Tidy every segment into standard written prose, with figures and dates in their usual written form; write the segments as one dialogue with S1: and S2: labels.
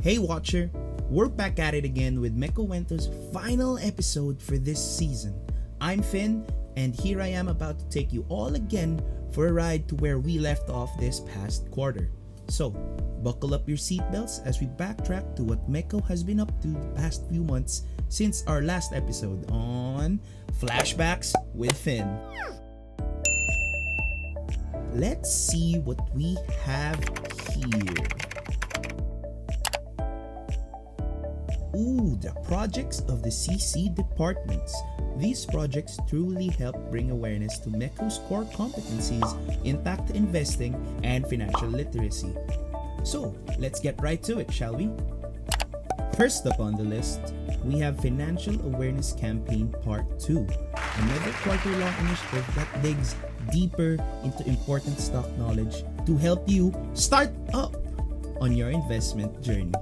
S1: Hey Watcher, we're back at it again with MEcOwento's final episode for this season. I'm Finn, and here I am about to take you all again for a ride to where we left off this past quarter. So, buckle up your seatbelts as we backtrack to what MEcO has been up to the past few months since our last episode on Flashbacks with Finn. Let's see what we have here. Ooh, the projects of the CC departments. These projects truly help bring awareness to MEcO's core competencies, impact investing, and financial literacy. So, let's get right to it, shall we? First up on the list, we have Financial Awareness Campaign Part 2, another quarter-long initiative that digs deeper into important stock knowledge to help you start up on your investment journey.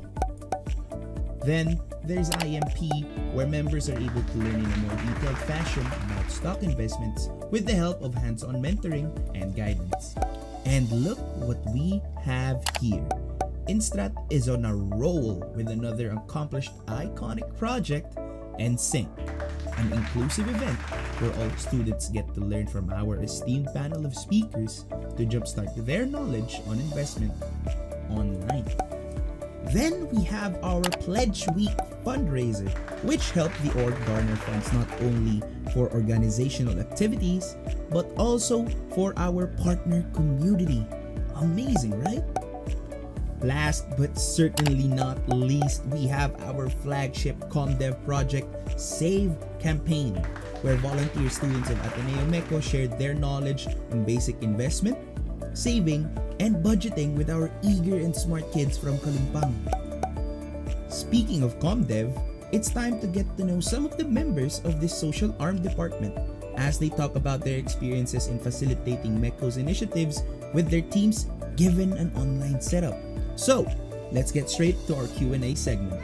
S1: Then, there's IMP, where members are able to learn in a more detailed fashion about stock investments with the help of hands-on mentoring and guidance. And look what we have here. Instrat is on a roll with another accomplished iconic project, and Sync, an inclusive event where all students get to learn from our esteemed panel of speakers to jumpstart their knowledge on investment online. Then we have our Pledge Week fundraiser, which helped the org garner funds not only for organizational activities, but also for our partner community. Amazing, right? Last but certainly not least, we have our flagship ComDev project, Save Campaign, where volunteer students of Ateneo MEcO shared their knowledge on basic investment, saving, and budgeting with our eager and smart kids from Kalimpang. Speaking of ComDev, it's time to get to know some of the members of this social arm department as they talk about their experiences in facilitating MEcO's initiatives with their teams given an online setup. So, let's get straight to our Q&A segment.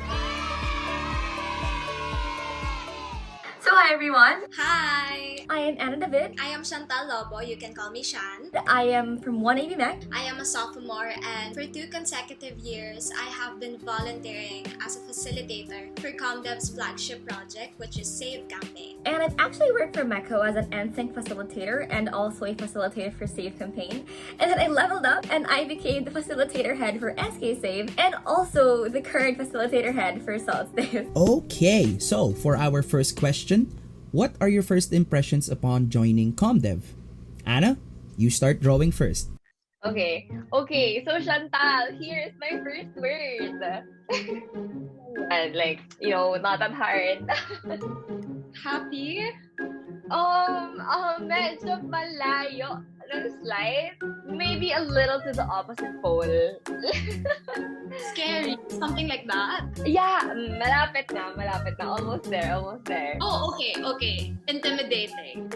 S2: Hi everyone!
S3: Hi!
S2: I am Anna David.
S3: I am Shantal Lobo. You can call me Jeanne.
S2: I am from 180 Mec.
S3: I am a sophomore, and for 2 consecutive years, I have been volunteering as a facilitator for ComDev's flagship project, which is Save Campaign.
S2: And I've actually worked for MEcO as an NSYNC facilitator and also a facilitator for Save Campaign. And then I leveled up and I became the facilitator head for SK Save and also the current facilitator head for Salt Save.
S1: Okay, so for our first question, what are your first impressions upon joining ComDev? Anna, you start drawing first.
S4: Okay, so Shantal, here's my first word. And not that hard.
S3: Happy?
S4: Medyo malayo ng slide. Maybe a little to the opposite pole.
S3: Scary? Something like that?
S4: Yeah, malapit na. Almost there.
S3: Oh, okay. Intimidating.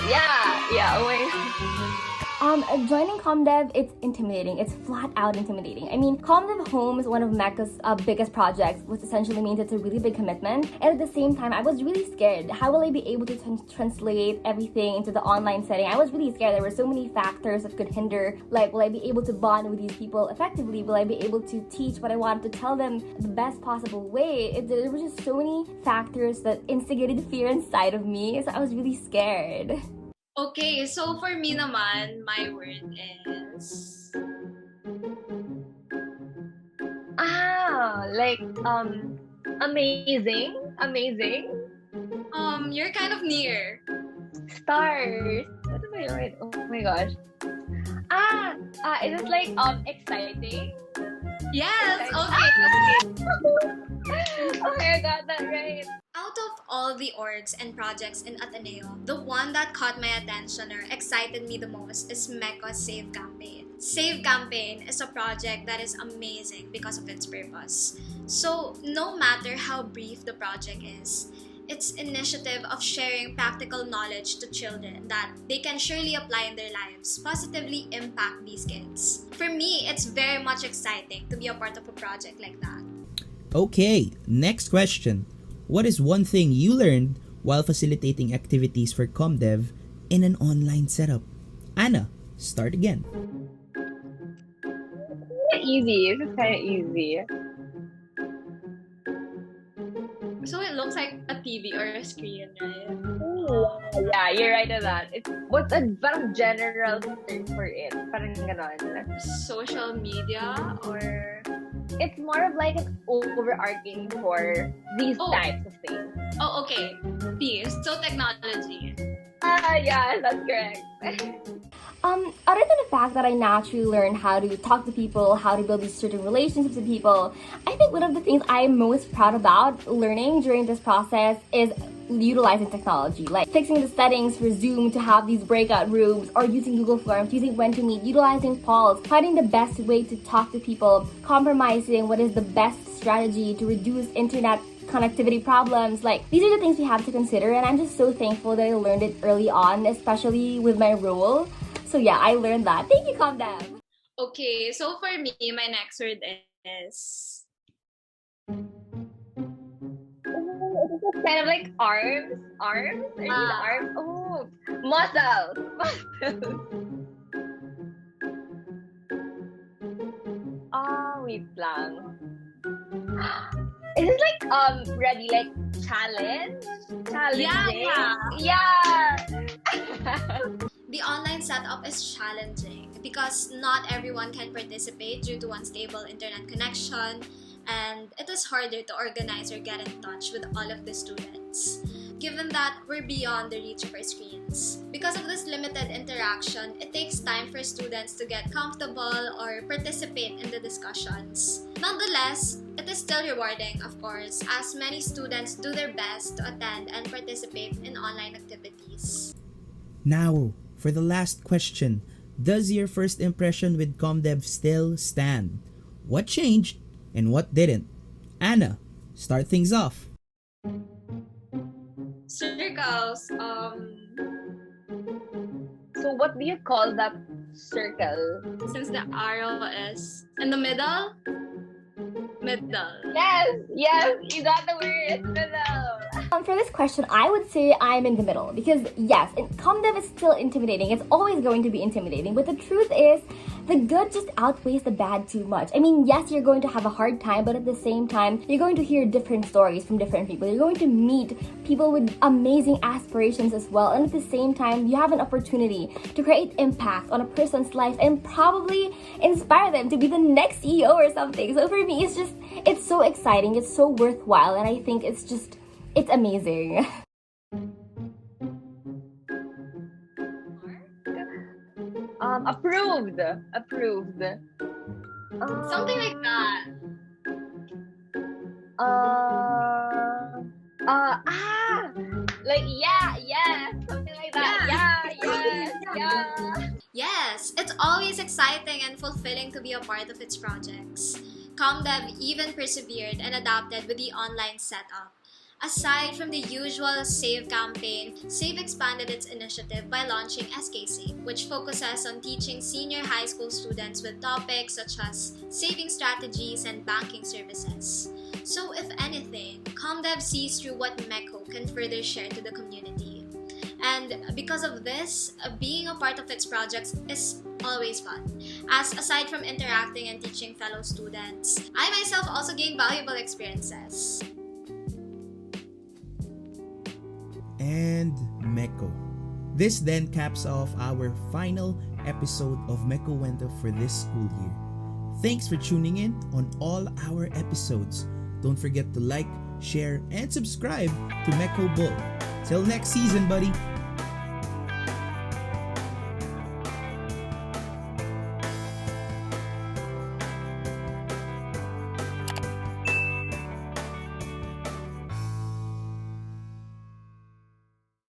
S4: Yeah, oh my God.
S2: Joining ComDev, it's intimidating. It's flat out intimidating. I mean, ComDev Home is one of MEcO's biggest projects, which essentially means it's a really big commitment. And at the same time, I was really scared. How will I be able to translate everything into the online setting? I was really scared. There were so many factors that could hinder. Like, will I be able to bond with these people effectively? Will I be able to teach what I wanted to tell them the best possible way? There were just so many factors that instigated fear inside of me. So I was really scared.
S3: Okay, so for me naman, my word is...
S4: amazing.
S3: You're kind of near.
S4: Stars. What am I right? Oh my gosh. Is it exciting?
S3: Yes,
S4: okay. Okay, I got that right.
S3: Out of all the orgs and projects in Ateneo, the one that caught my attention or excited me the most is MEcO's Save Campaign. Save Campaign is a project that is amazing because of its purpose. So, no matter how brief the project is, its initiative of sharing practical knowledge to children that they can surely apply in their lives positively impact these kids. For me, it's very much exciting to be a part of a project like that.
S1: Okay, next question. What is one thing you learned while facilitating activities for ComDev in an online setup? Anna, start again.
S4: easy. This is kind of easy.
S5: So it looks like a TV or a screen, right?
S4: Ooh, yeah, you're right on that. What's a parang general term for it? Parang ganon.
S5: Social media or...
S4: It's more of like an overarching for these types of things.
S5: Oh, okay. P. So technology.
S4: Yeah, that's correct.
S2: Other than the fact that I naturally learned how to talk to people, how to build these certain relationships with people, I think one of the things I'm most proud about learning during this process is utilizing technology, like fixing the settings for Zoom to have these breakout rooms, or using Google Forms, using When to Meet, utilizing polls, finding the best way to talk to people, compromising what is the best strategy to reduce internet connectivity problems. Like, these are the things we have to consider, and I'm just so thankful that I learned it early on, especially with my role. So yeah, I learned that. Thank you, ComDev.
S5: Okay, so for me, my next word is...
S4: It's kind of like arms. Arms? Are these arms? Oh, muscles. Oh, wait lang. Is it like ready, like challenge? Challenging? Yeah.
S3: The online setup is challenging because not everyone can participate due to unstable internet connection, and it is harder to organize or get in touch with all of the students, given that we're beyond the reach of our screens. Because of this limited interaction, it takes time for students to get comfortable or participate in the discussions. Nonetheless, it is still rewarding, of course, as many students do their best to attend and participate in online activities.
S1: Now, for the last question, does your first impression with ComDev still stand? What changed and what didn't? Anna, start things off.
S5: Circles.
S4: So what do you call that circle?
S5: Since the arrow is in the middle? Middle.
S4: Yes, you got the word. Middle.
S2: For this question, I would say I'm in the middle, because yes, ComDev is still intimidating. It's always going to be intimidating, but the truth is, the good just outweighs the bad too much. I mean, yes, you're going to have a hard time, but at the same time, you're going to hear different stories from different people. You're going to meet people with amazing aspirations as well, and at the same time, you have an opportunity to create impact on a person's life and probably inspire them to be the next CEO or something. So for me, it's so exciting, it's so worthwhile, and I think it's amazing.
S4: Approved.
S5: Something like that.
S4: Like something like that. Yeah.
S3: Yes, it's always exciting and fulfilling to be a part of its projects. ComDev even persevered and adapted with the online setup. Aside from the usual SAVE campaign, SAVE expanded its initiative by launching SKC, which focuses on teaching senior high school students with topics such as saving strategies and banking services. So if anything, ComDev sees through what MEcO can further share to the community. And because of this, being a part of its projects is always fun, as aside from interacting and teaching fellow students, I myself also gain valuable experiences.
S1: And MEcO. This then caps off our final episode of MEcOwento for this school year. Thanks for tuning in on all our episodes. Don't forget to like, share, and subscribe to MEcO Bull. Till next season, buddy!